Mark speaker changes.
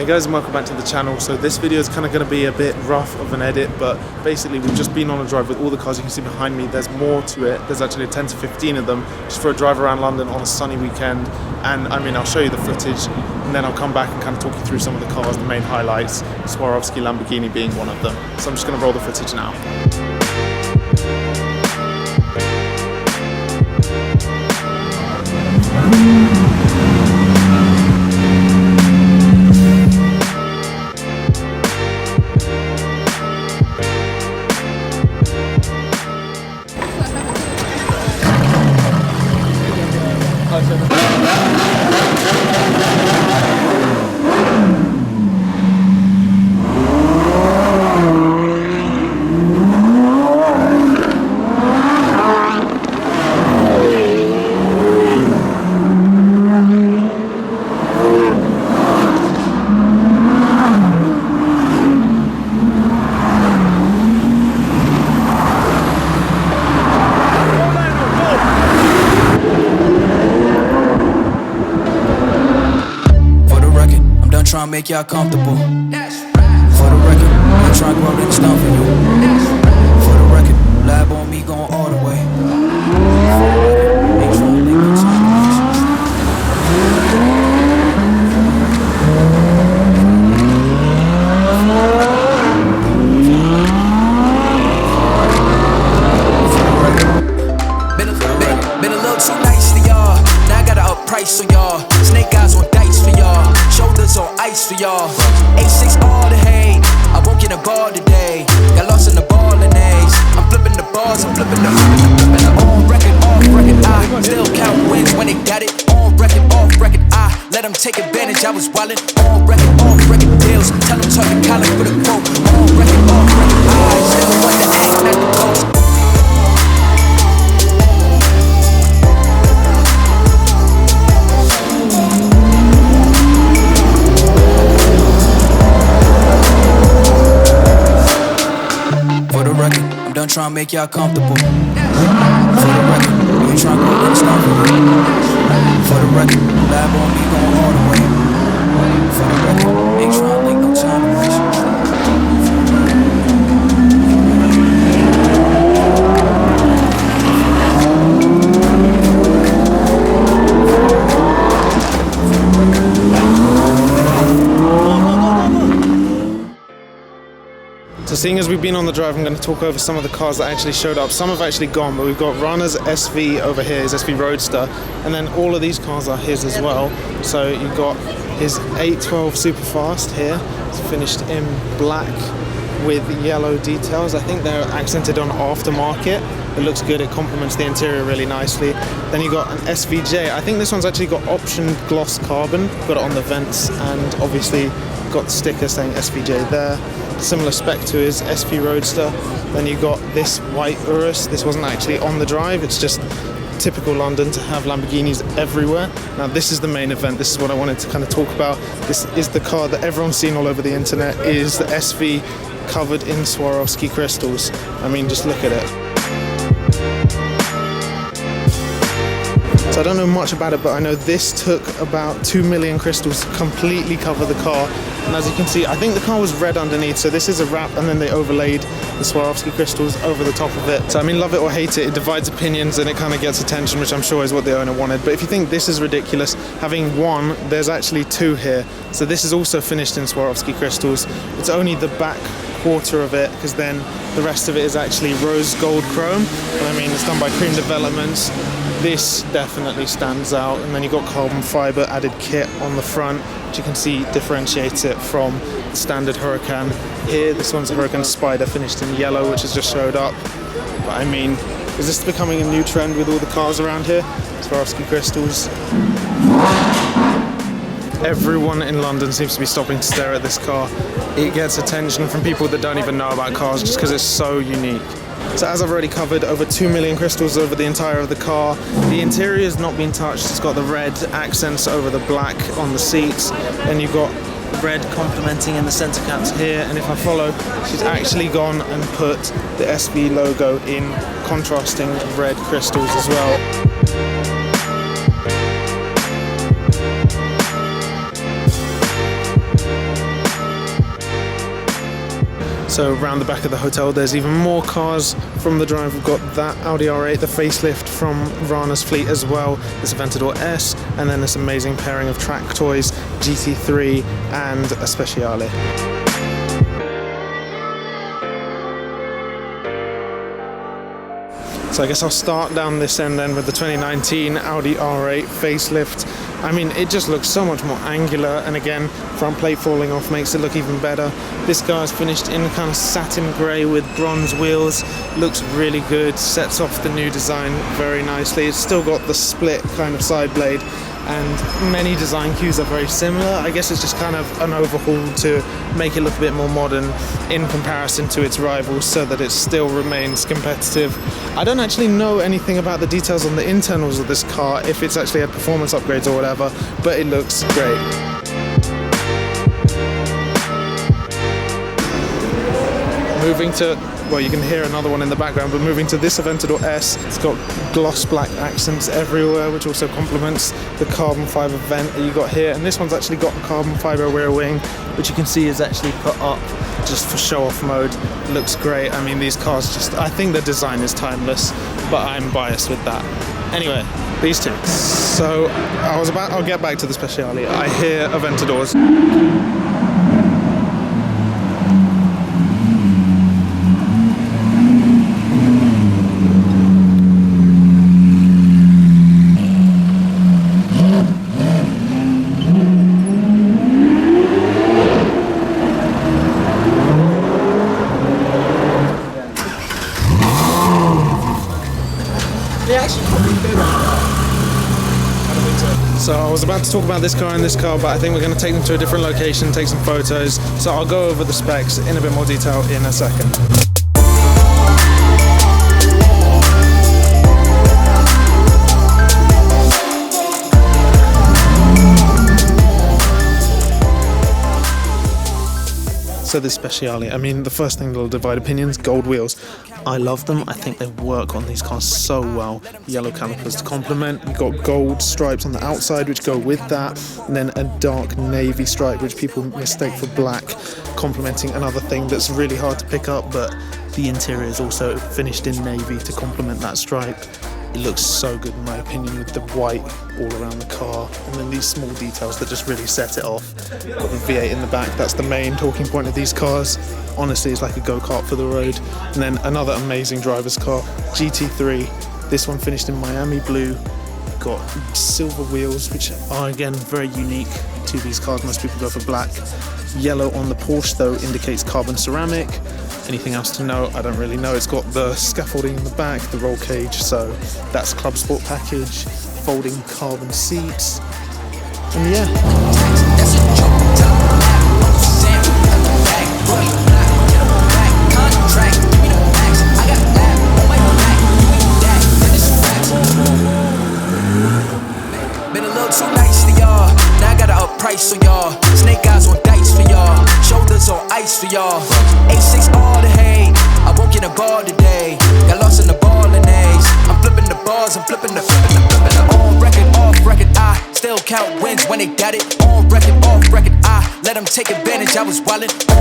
Speaker 1: Hey guys, and welcome back to the channel. So this video is kind of going to be a bit rough of an edit, but basically we've just been on a drive with all the cars you can see behind me. There's more to it. There's actually 10 to 15 of them just for a drive around London on a sunny weekend. And I mean, I'll show you the footage and then I'll come back and kind of talk you through some of the cars, the main highlights, Swarovski Lamborghini being one of them. So I'm just going to roll the footage now.
Speaker 2: Trying to make y'all comfortable. For the record, I'm trying to grow niggas down for you. For the record, lab on me going all the way. For the record, ain't trying to make no time. Been a little too nice to y'all. Now I gotta up price for y'all. Snake eyes on dice for y'all. Shoulders on ice for y'all. A6 all the hate. I won't get a ball today. Got lost in the ball and A's. I'm flipping the balls, I'm flipping the on record, off record. I still count wins when they got it. On record, off record. I let them take advantage. I was wildin'. On record, off record deals. Tell them talking college for the quote. On record, off record. I still want the aim at the coast. I'm trying to make y'all comfortable. For the record, you ain't trying to go and stop for me. For the record, lab on me going all the way. For the record, ain't trying to link no time to waste.
Speaker 1: So seeing as we've been on the drive, I'm going to talk over some of the cars that actually showed up. Some have actually gone, but we've got Rana's SV over here, his SV Roadster, and then all of these cars are his as well. So you've got his 812 Superfast here. It's finished in black with yellow details. I think they're accented on aftermarket. It looks good, it complements the interior really nicely. Then you got an SVJ. I think this one's actually got optioned gloss carbon. Got it on the vents and obviously got the sticker saying SVJ there. Similar spec to his SV Roadster. Then you got this white Urus. This wasn't actually on the drive, it's just typical London to have Lamborghinis everywhere. Now this is the main event, this is what I wanted to kind of talk about. This is the car that everyone's seen all over the internet, is the SV covered in Swarovski crystals. I mean, just look at it. So I don't know much about it, but I know this took about 2 million crystals to completely cover the car. And as you can see, I think the car was red underneath, so this is a wrap, and then they overlaid the Swarovski crystals over the top of it. So I mean, love it or hate it, it divides opinions and it kind of gets attention, which I'm sure is what the owner wanted. But if you think this is ridiculous, having one, there's actually two here. So this is also finished in Swarovski crystals. It's only the back quarter of it, because then the rest of it is actually rose gold chrome. And I mean, it's done by Cream Developments. This definitely stands out, and then you've got carbon fiber added kit on the front, which you can see differentiates it from the standard Huracan. Here, this one's a Huracan Spider finished in yellow, which has just showed up. But I mean, is this becoming a new trend with all the cars around here? Swarovski crystals. Everyone in London seems to be stopping to stare at this car. It gets attention from people that don't even know about cars just because it's so unique. So as I've already covered, over 2 million crystals over the entire of the car. The interior has not been touched. It's got the red accents over the black on the seats. Then you've got red complementing in the center caps here. And if I follow, she's actually gone and put the SV logo in contrasting red crystals as well. So around the back of the hotel there's even more cars from the drive. We've got that Audi R8, the facelift from Rana's fleet as well, this Aventador S, and then this amazing pairing of track toys, GT3 and a Speciale. So I guess I'll start down this end then with the 2019 Audi R8 facelift. I mean, it just looks so much more angular, and again, front plate falling off makes it look even better. This car is finished in kind of satin grey with bronze wheels. Looks really good, sets off the new design very nicely. It's still got the split kind of side blade, and many design cues are very similar. I guess it's just kind of an overhaul to make it look a bit more modern in comparison to its rivals, so that it still remains competitive. I don't actually know anything about the details on the internals of this car, if it's actually had performance upgrades or whatever, but it looks great. Moving to, well, you can hear another one in the background, but moving to this Aventador S, it's got gloss black accents everywhere, which also complements the carbon fibre vent that you got here. And this one's actually got a carbon fibre rear wing, which you can see is actually put up just for show-off mode. It looks great. I mean, these cars just, I think the design is timeless, but I'm biased with that. Anyway, these two. So I'll get back to the Speciale. I hear Aventadors. So I was about to talk about this car and this car, but I think we're going to take them to a different location, take some photos. So I'll go over the specs in a bit more detail in a second. So this Speciale, I mean, the first thing that'll divide opinions, gold wheels. I love them. I think they work on these cars so well. Yellow calipers to complement. You've got gold stripes on the outside which go with that, and then a dark navy stripe which people mistake for black, complementing another thing that's really hard to pick up, but the interior is also finished in navy to complement that stripe. It looks so good in my opinion, with the white all around the car, and then these small details that just really set it off. Got the V8 in the back, that's the main talking point of these cars. Honestly, it's like a go-kart for the road. And then another amazing driver's car, GT3. This one finished in Miami blue. Got silver wheels, which are again very unique to these cars. Most people go for black. Yellow on the Porsche though indicates carbon ceramic. Anything else to know? I don't really know. It's got the scaffolding in the back, the roll cage, so that's Club Sport package, folding carbon seats, and yeah.
Speaker 2: Been a little too nice for y'all. Now I gotta up price on y'all. Snake eyes on dice for y'all. Shoulders on ice for y'all. A6 all the hate. I won't get a ball today. Got lost in the ball and A's. I'm flipping the bars, I'm flipping the on record, off record. I still count wins when they got it. On record, off record. I let them take advantage. I was wildin'.